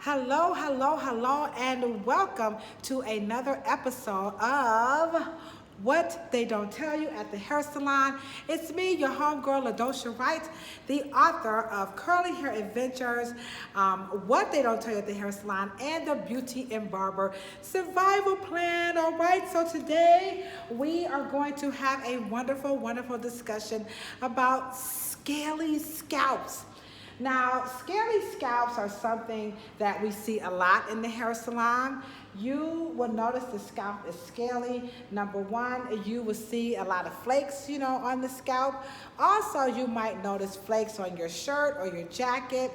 Hello, hello, hello, and welcome to another episode of What They Don't Tell You at the Hair Salon. It's me, your homegirl, Ladosha Wright, the author of Curly Hair Adventures, What They Don't Tell You at the Hair Salon, and the Beauty and Barber Survival Plan. All right, so today we are going to have a wonderful, wonderful discussion about scaly scalps. Now, scaly scalps are something that we see a lot in the hair salon. You will notice the scalp is scaly. Number one, you will see a lot of flakes, on the scalp. Also, you might notice flakes on your shirt or your jacket.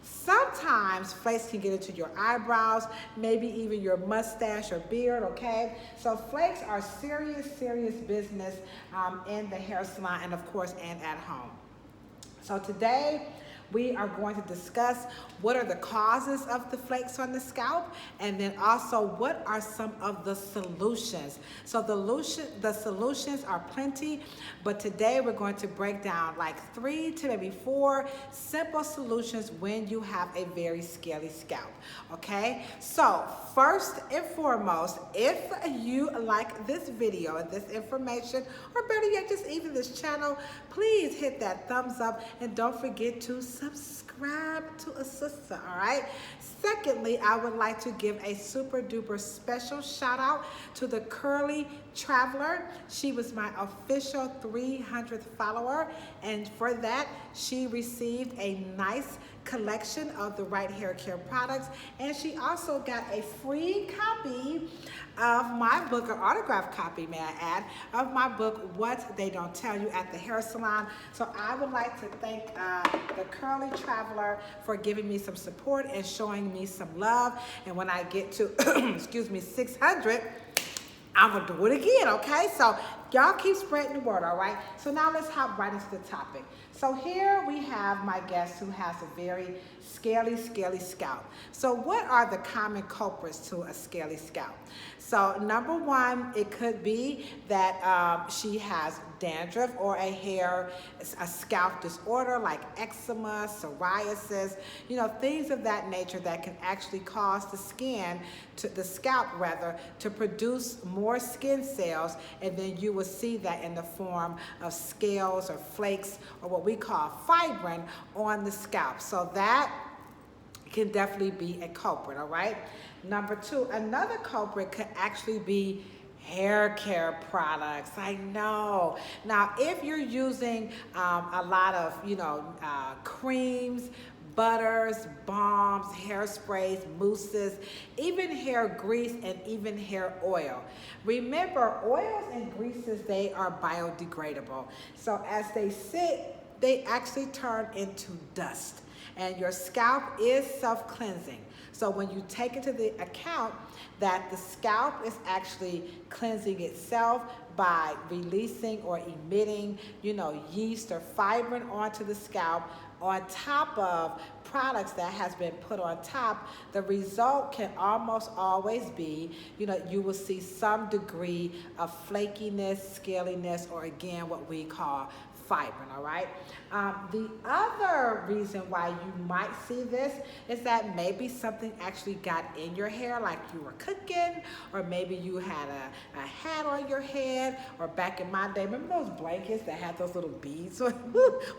Sometimes flakes can get into your eyebrows, maybe even your mustache or beard, okay? So flakes are serious, serious business in the hair salon and, of course, and at home. So today, we are going to discuss what are the causes of the flakes on the scalp, and then also what are some of the solutions. So the solutions are plenty, but today we're going to break down like 3 to maybe 4 simple solutions when you have a very scaly scalp, okay? So first and foremost, if you like this video and this information, or better yet, just even this channel, please hit that thumbs up and don't forget to subscribe to a sister, all right? Secondly, I would like to give a super duper special shout out to the Curly Traveler. She was my official 300th follower, and for that, she received a nice collection of the Wright hair care products, and she also got a free copy of my book, or autographed copy, may I add, of my book, What They Don't Tell You at the Hair Salon. So I would like to thank the Curly Traveler for giving me some support and showing me some love. And when I get to, excuse me, 600, I'm gonna do it again, okay? So y'all keep spreading the word, all right? So now let's hop right into the topic. So here we have my guest who has a very scaly scalp. So what are the common culprits to a scaly scalp? So number one, it could be that she has dandruff or a scalp disorder like eczema, psoriasis, things of that nature that can actually cause the scalp to produce more skin cells, and then you will see that in the form of scales or flakes or what we call fibrin on the scalp. So that can definitely be a culprit, all right? Number two, another culprit could actually be hair care products. I know. Now, if you're using a lot of, creams, butters, balms, hairsprays, mousses, even hair grease, and even hair oil. Remember, oils and greases, they are biodegradable. So as they sit, they actually turn into dust. And your scalp is self-cleansing. So when you take into the account that the scalp is actually cleansing itself by releasing or emitting, yeast or fibrin onto the scalp, on top of products that has been put on top, the result can almost always be, you will see some degree of flakiness, scaliness, or again, what we call fibrin, all right? The other reason why you might see this is that maybe something actually got in your hair, like you were cooking, or maybe you had a hat on your head, or back in my day, remember those blankets that had those little beads?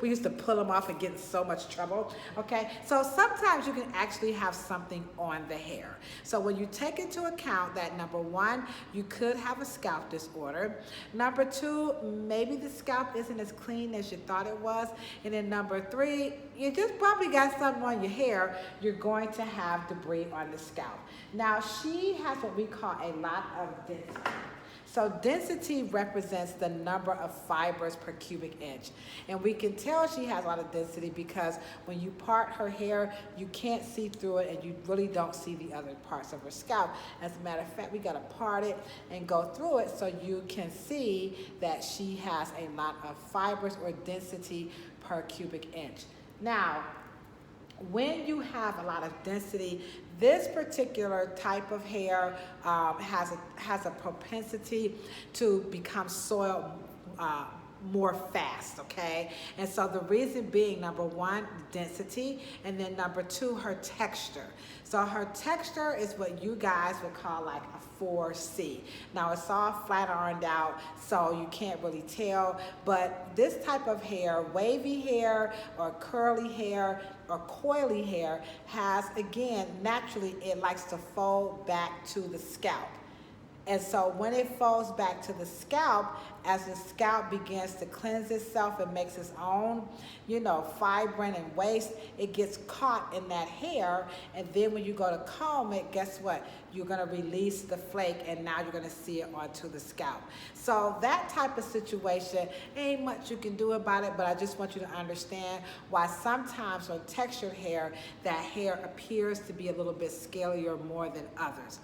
We used to pull them off and get in so much trouble, okay? So sometimes you can actually have something on the hair. So when you take into account that, number one, you could have a scalp disorder. Number two, maybe the scalp isn't as clean as you thought it was. And then number three, you just probably got something on your hair. You're going to have debris on the scalp. Now, she has what we call a lot of density. So density represents the number of fibers per cubic inch. And we can tell she has a lot of density because when you part her hair, you can't see through it and you really don't see the other parts of her scalp. As a matter of fact, we gotta part it and go through it so you can see that she has a lot of fibers or density per cubic inch. Now, when you have a lot of density, this particular type of hair has a propensity to become soil more fast, okay? And so the reason being, number one, density, and then number two, her texture. So her texture is what you guys would call like a 4C. Now it's all flat ironed out, so you can't really tell, but this type of hair, wavy hair or curly hair or coily hair, has, again, naturally it likes to fold back to the scalp. And so when it folds back to the scalp, as the scalp begins to cleanse itself and makes its own, fibrin and waste, it gets caught in that hair. And then when you go to comb it, guess what? You're going to release the flake, and now you're going to see it onto the scalp. So that type of situation, ain't much you can do about it, but I just want you to understand why sometimes on textured hair, that hair appears to be a little bit scalier more than others.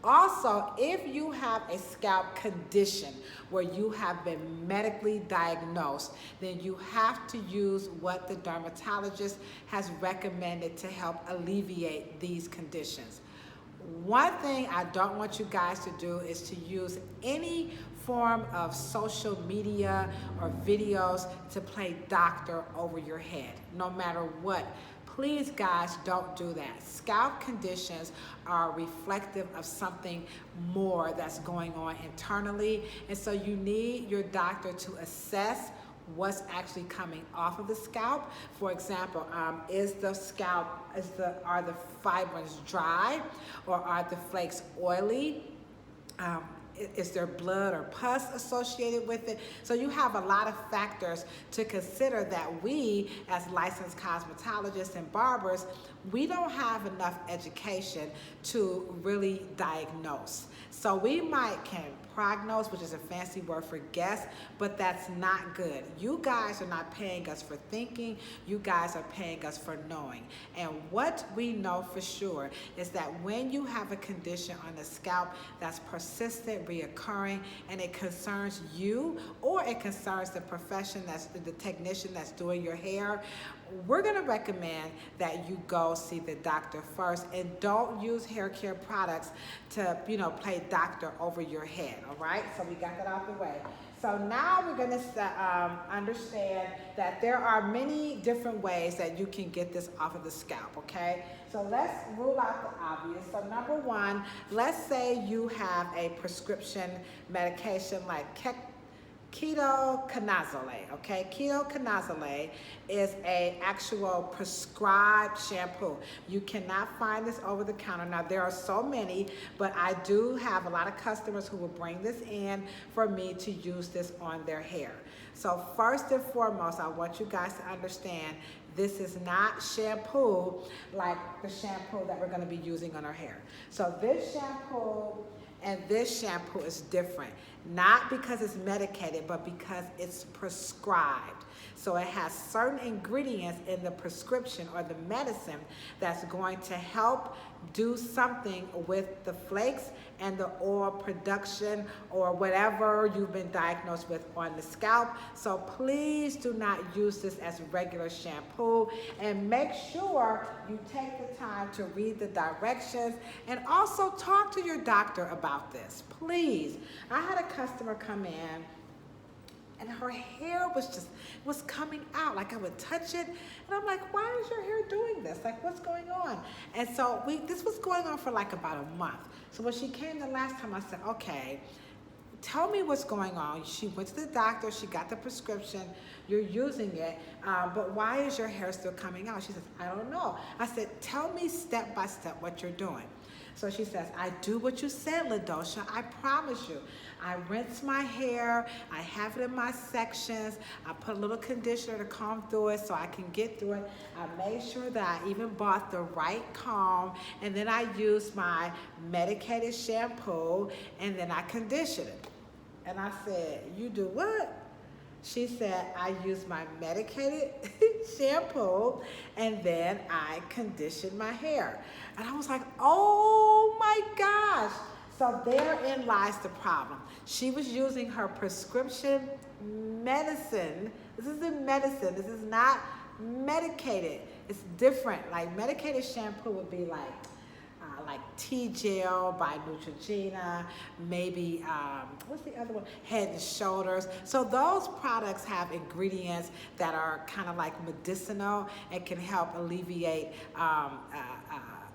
Also, if you have a scalp condition where you have been medically diagnosed, then you have to use what the dermatologist has recommended to help alleviate these conditions. One thing I don't want you guys to do is to use any form of social media or videos to play doctor over your head, no matter what. Please, guys, don't do that. Scalp conditions are reflective of something more that's going on internally, and so you need your doctor to assess what's actually coming off of the scalp. For example, are the fibrins dry, or are the flakes oily? Is there blood or pus associated with it? So you have a lot of factors to consider that we, as licensed cosmetologists and barbers, we don't have enough education to really diagnose. So we can prognose, which is a fancy word for guess, but that's not good. You guys are not paying us for thinking, you guys are paying us for knowing. And what we know for sure is that when you have a condition on the scalp that's persistent, reoccurring, and it concerns you, or it concerns the profession, that's the technician that's doing your hair, we're gonna recommend that you go see the doctor first, and don't use hair care products to, play doctor over your head, all right? So we got that out the way. So now we're gonna understand that there are many different ways that you can get this off of the scalp, okay? So let's rule out the obvious. So number one, let's say you have a prescription medication like ketoconazole, okay? Ketoconazole is a actual prescribed shampoo. You cannot find this over the counter. Now, there are so many, but I do have a lot of customers who will bring this in for me to use this on their hair. So first and foremost, I want you guys to understand this is not shampoo like the shampoo that we're gonna be using on our hair. So this shampoo and this shampoo is different, not because it's medicated, but because it's prescribed. So it has certain ingredients in the prescription or the medicine that's going to help do something with the flakes and the oil production or whatever you've been diagnosed with on the scalp. So please do not use this as regular shampoo, and make sure you take the time to read the directions and also talk to your doctor about this, please. I had a customer come in and her hair was coming out. Like, I would touch it and I'm like, why is your hair doing this? Like, what's going on? And so this was going on for like about a month. So when she came the last time, I said, okay, tell me what's going on. She went to the doctor, she got the prescription, you're using it, but why is your hair still coming out? She says, I don't know. I said, tell me step by step what you're doing. So she says, I do what you said, Ladosha, I promise you. I rinse my hair, I have it in my sections, I put a little conditioner to comb through it so I can get through it. I made sure that I even bought the right comb, and then I used my medicated shampoo, and then I conditioned it. And I said, you do what? She said, I use my medicated shampoo and then I condition my hair. And I was like, oh my gosh. So therein lies the problem. She was using her prescription medicine. This is a medicine. This is not medicated. It's different. Like, medicated shampoo would be like like Tea Gel by Neutrogena, maybe, what's the other one? Head and Shoulders. So those products have ingredients that are kind of like medicinal and can help alleviate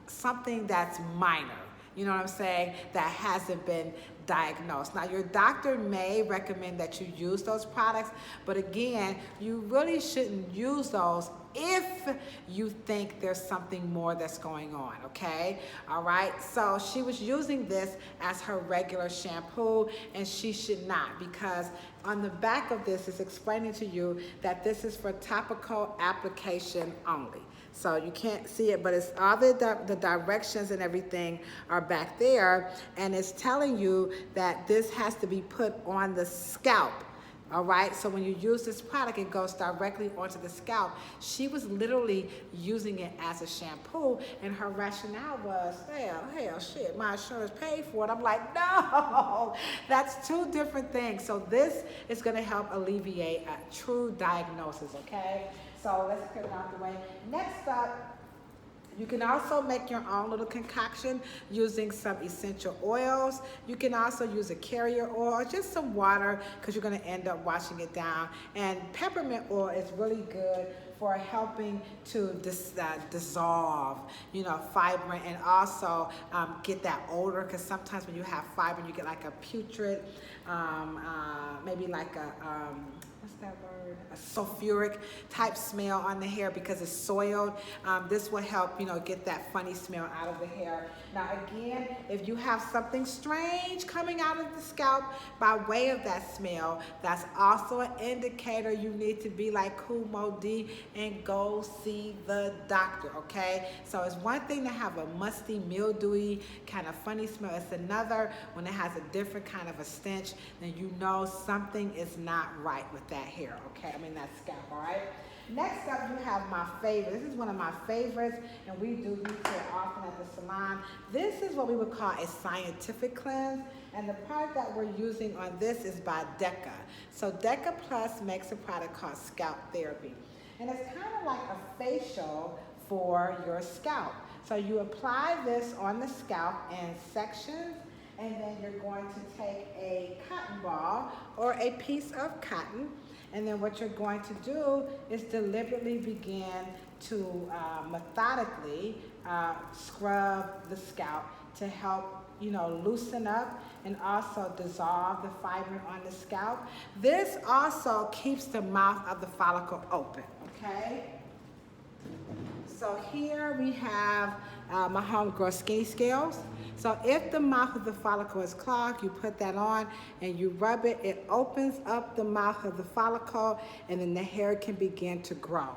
something that's minor. You know what I'm saying? That hasn't been diagnosed. Now, your doctor may recommend that you use those products, but again, you really shouldn't use those if you think there's something more that's going on, okay? All right, so she was using this as her regular shampoo, and she should not, because on the back of this is explaining to you that this is for topical application only. So you can't see it, but it's all the directions and everything are back there, and it's telling you that this has to be put on the scalp. All right, so when you use this product, it goes directly onto the scalp. She was literally using it as a shampoo, and her rationale was, hell, shit, my insurance paid for it. I'm like, no, that's two different things. So this is gonna help alleviate a true diagnosis, okay? So let's put it out the way. Next up, you can also make your own little concoction using some essential oils. You can also use a carrier oil or just some water, because you're going to end up washing it down. And peppermint oil is really good for helping to dissolve, you know, fibrin, and also get that odor, because sometimes when you have fibrin, you get like a putrid, maybe like a, what's that word? A sulfuric type smell on the hair because it's soiled. This will help, you know, get that funny smell out of the hair. Now again, if you have something strange coming out of the scalp by way of that smell, that's also an indicator you need to be like Kumo D and go see the doctor, okay? So it's one thing to have a musty, mildewy, kind of funny smell. It's another when it has a different kind of a stench, then you know something is not right with that hair, okay? I mean that scalp, all right? Next up, you have my favorite. This is one of my favorites, and we do use it often at the salon. This is what we would call a scientific cleanse, and the product that we're using on this is by Deca. So Deca Plus makes a product called Scalp Therapy, and it's kind of like a facial for your scalp. So you apply this on the scalp in sections, and then you're going to take a cotton ball or a piece of cotton, and then what you're going to do is deliberately begin to methodically scrub the scalp to help, you know, loosen up and also dissolve the fibrin on the scalp. This also keeps the mouth of the follicle open, okay? So here we have my homegirl Skinny Scales. So if the mouth of the follicle is clogged, you put that on and you rub it. It opens up the mouth of the follicle, and then the hair can begin to grow.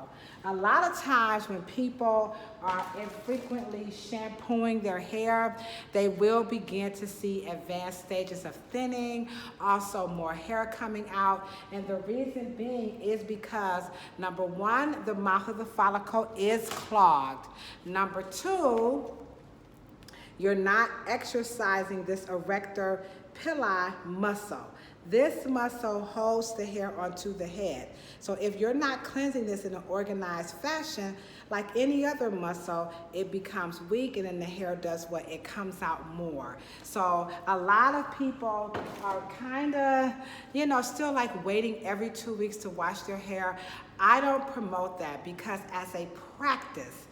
A lot of times when people are infrequently shampooing their hair, they will begin to see advanced stages of thinning, also more hair coming out. And the reason being is because, number one, the mouth of the follicle is clogged. Number two, you're not exercising this erector pili muscle. This muscle holds the hair onto the head. So if you're not cleansing this in an organized fashion, like any other muscle, it becomes weak, and then the hair does what? It comes out more. So a lot of people are kind of, you know, still like waiting every 2 weeks to wash their hair. I don't promote that, because as a practice,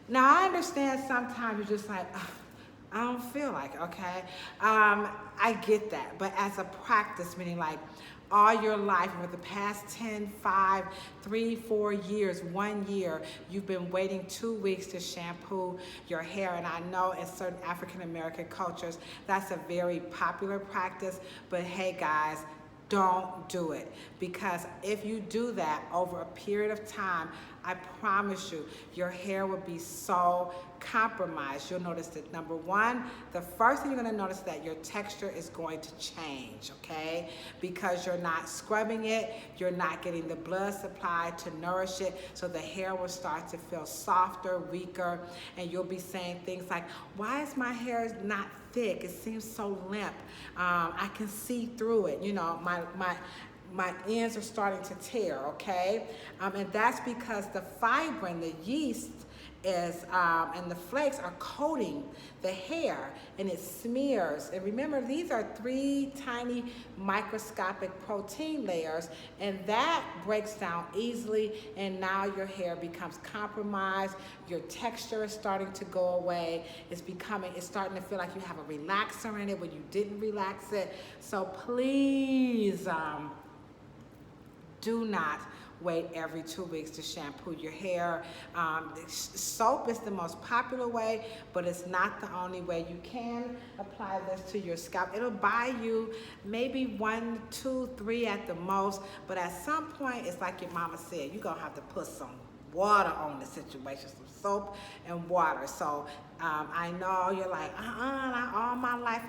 now I understand sometimes you're just like, ugh, I don't feel like it, okay? I get that, but as a practice, meaning like all your life, for the past 10, 5, 3, 4 years, 1 year, you've been waiting 2 weeks to shampoo your hair. And I know in certain African American cultures, that's a very popular practice, but hey guys, don't do it, because if you do that over a period of time, I promise you, your hair will be so compromised. You'll notice that, number one, the first thing you're going to notice that your texture is going to change, okay? Because you're not scrubbing it, you're not getting the blood supply to nourish it, so the hair will start to feel softer, weaker, and you'll be saying things like, why is my hair not thick? It seems so limp. I can see through it. You know, my ends are starting to tear, okay? And that's because the fibrin, the yeast, and the flakes are coating the hair, and it smears. And remember, these are 3 tiny microscopic protein layers, and that breaks down easily, and now your hair becomes compromised. Your texture is starting to go away. It's starting to feel like you have a relaxer in it when you didn't relax it. So please, do not wait every 2 weeks to shampoo your hair. Soap is the most popular way, but it's not the only way. You can apply this to your scalp. It'll buy you maybe 1, 2, 3 at the most, but at some point, it's like your mama said, you're gonna have to put some water on the situation, some soap and water. So I know you're like, all my life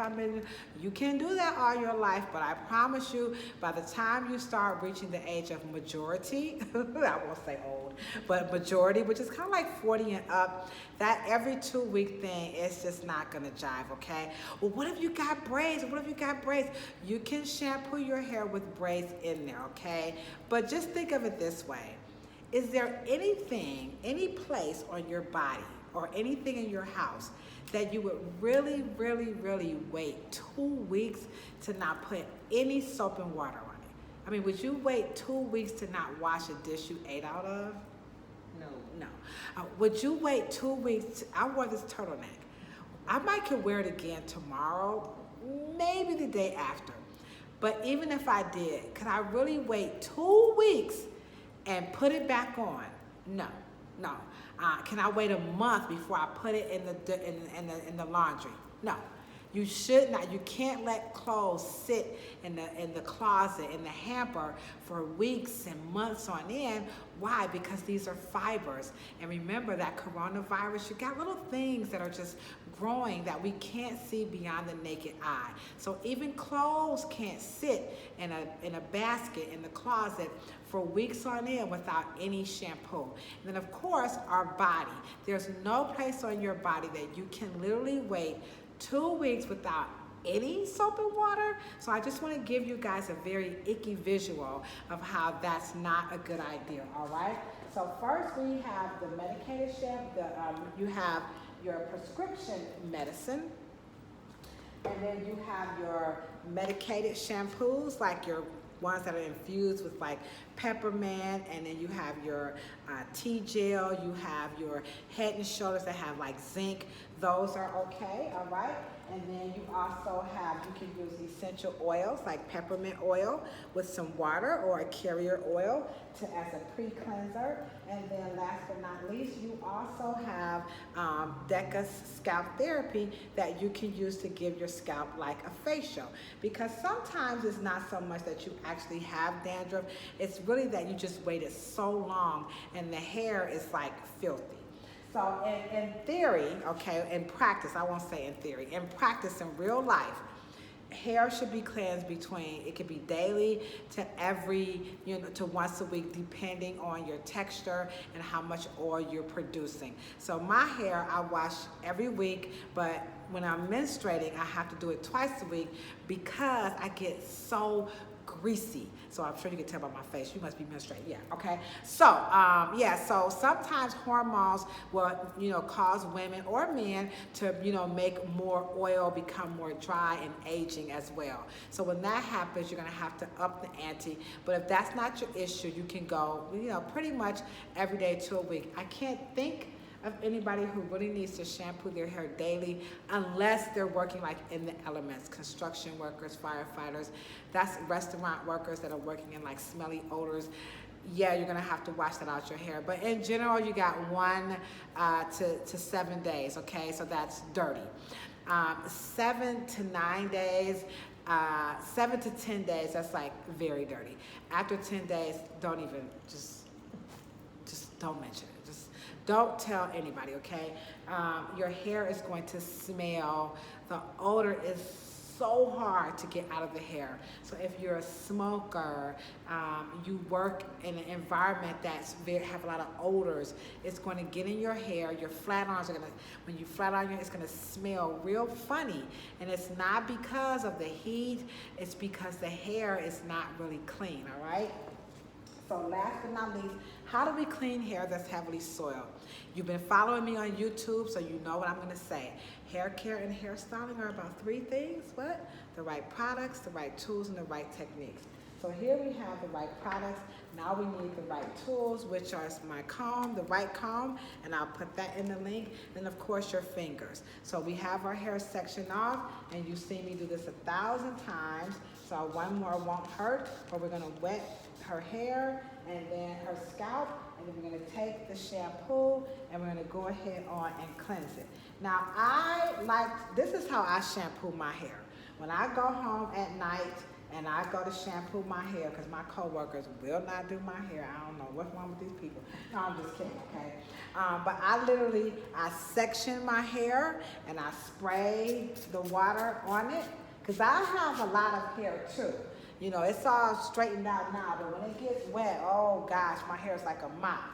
you can do that all your life, but I promise you, by the time you start reaching the age of majority, I won't say old, but majority, which is kind of like 40 and up, that every 2 week thing is just not gonna jive, okay? Well, what if you got braids? What if you got braids? You can shampoo your hair with braids in there, okay? But just think of it this way. Is there anything, any place on your body or anything in your house that you would really, really, really wait 2 weeks to not put any soap and water on it? I mean, would you wait 2 weeks to not wash a dish you ate out of? No. Would you wait 2 weeks? I wore this turtleneck. I might could wear it again tomorrow, maybe the day after. But even if I did, could I really wait 2 weeks and put it back on? No. Can I wait a month before I put it in the laundry? No. You should not. You can't let clothes sit in the closet, in the hamper for weeks and months on end. Why? Because these are fibers. And remember that coronavirus, you got little things that are just growing that we can't see beyond the naked eye. So even clothes can't sit in a basket in the closet for weeks on end without any shampoo. And then of course, our body. There's no place on your body that you can literally wait 2 weeks without any soap and water. So I just want to give you guys a very icky visual of how that's not a good idea, all right? So first we have the medicated shampoo, you have your prescription medicine, and then you have your medicated shampoos, like your ones that are infused with like peppermint, and then you have your tea gel, you have your Head and Shoulders that have like zinc. Those are okay, all right? And then you also have, you can use essential oils like peppermint oil with some water, or a carrier oil as a pre-cleanser. And then last but not least, you also have Deca's scalp therapy that you can use to give your scalp like a facial. Because sometimes it's not so much that you actually have dandruff, it's really that you just waited so long and the hair is like filthy. So in theory, okay, in practice, I won't say in theory, in practice, in real life, hair should be cleansed between, it could be daily to to once a week, depending on your texture and how much oil you're producing. So my hair, I wash every week, but when I'm menstruating, I have to do it twice a week because I get so greasy. So I'm sure you can tell by my face, you must be menstruating, yeah, okay? So, so sometimes hormones will, cause women or men to, make more oil, become more dry, and aging as well. So when that happens, you're gonna have to up the ante. But if that's not your issue, you can go, pretty much every day to a week. I can't think of anybody who really needs to shampoo their hair daily unless they're working like in the elements, construction workers, firefighters, that's restaurant workers that are working in like smelly odors. Yeah, you're gonna have to wash that out your hair. But in general, you got 1 to 7 days, okay? So that's dirty. 7 to 9 days, 7 to 10 days, that's like very dirty. After 10 days, don't even, just don't mention it. Don't tell anybody, okay? Your hair is going to smell. The odor is so hard to get out of the hair. So if you're a smoker, you work in an environment that's have a lot of odors, it's going to get in your hair. Your flat irons are gonna, when you flat iron, it's gonna smell real funny. And it's not because of the heat, it's because the hair is not really clean, all right? So last but not least, how do we clean hair that's heavily soiled? You've been following me on YouTube, so you know what I'm going to say. Hair care and hairstyling are about three things. What? The right products, the right tools, and the right techniques. So here we have the right products. Now we need the right tools, which are my comb, the right comb, and I'll put that in the link. And of course your fingers. So we have our hair section off, and you've seen me do this 1,000 times. So one more won't hurt, but we're gonna wet her hair and then her scalp, and then we're gonna take the shampoo and we're gonna go ahead on and cleanse it. Now this is how I shampoo my hair. When I go home at night, and I go to shampoo my hair because my coworkers will not do my hair. I don't know what's wrong with these people. No, I'm just kidding, okay? But I section my hair and I spray the water on it because I have a lot of hair too. You know, it's all straightened out now, but when it gets wet, oh gosh, my hair is like a mop,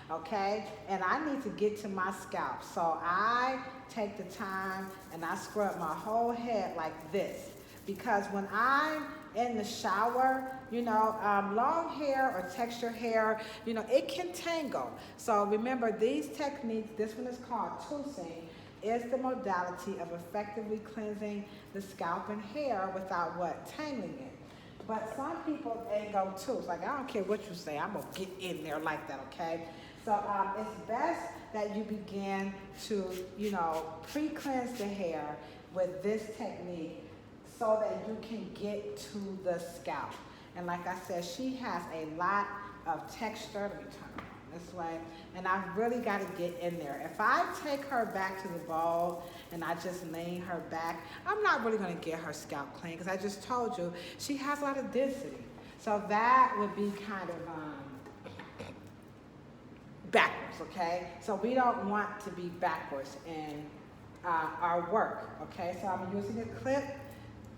okay? And I need to get to my scalp. So I take the time and I scrub my whole head like this. Because when I'm in the shower, you know, long hair or texture hair, you know, it can tangle. So remember these techniques, this one is called toothing, is the modality of effectively cleansing the scalp and hair without what? Tangling it. But some people ain't go tooth. Like, I don't care what you say, I'm gonna get in there like that, okay? So it's best that you begin to, you know, pre-cleanse the hair with this technique so that you can get to the scalp. And like I said, she has a lot of texture. Let me turn it on this way. And I've really got to get in there. If I take her back to the bowl and I just lean her back, I'm not really going to get her scalp clean because I just told you she has a lot of density. So that would be kind of backwards, okay? So we don't want to be backwards in our work, okay? So I'm using a clip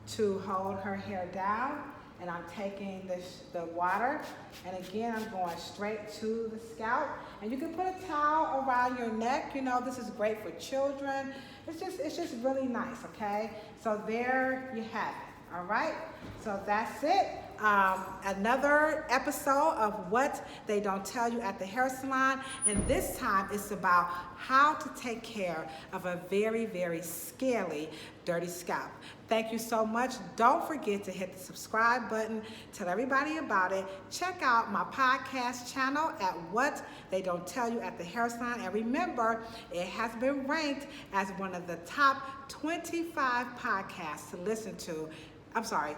to hold her hair down, and I'm taking the water, and again I'm going straight to the scalp. And you can put a towel around your neck. You know, this is great for children. It's just really nice, okay? So there you have it. All right, so that's it. Another episode of What They Don't Tell You at the Hair Salon, and this time it's about how to take care of a very, very scaly, dirty scalp. Thank you so much. Don't forget to hit the subscribe button. Tell everybody about it. Check out my podcast channel at What They Don't Tell You at the Hair Salon. And remember, it has been ranked as one of the top 25 podcasts to listen to. I'm sorry,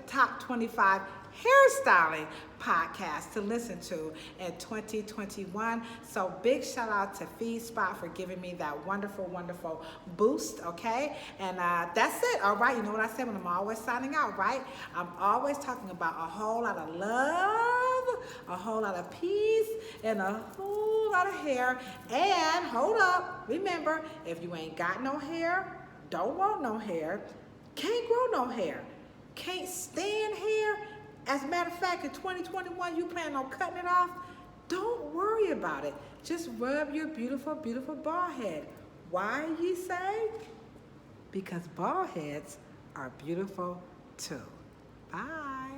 top 25 hairstyling podcasts to listen to in 2021. So big shout out to FeedSpot for giving me that wonderful, wonderful boost, okay? And that's it, all right? You know what I said when I'm always signing out, right? I'm always talking about a whole lot of love, a whole lot of peace, and a whole lot of hair. And hold up, remember, if you ain't got no hair, don't want no hair, can't grow no hair, can't stand hair. As a matter of fact, in 2021, you plan on cutting it off, don't worry about it. Just rub your beautiful, beautiful bald head. Why, ye say? Because bald heads are beautiful too. Bye.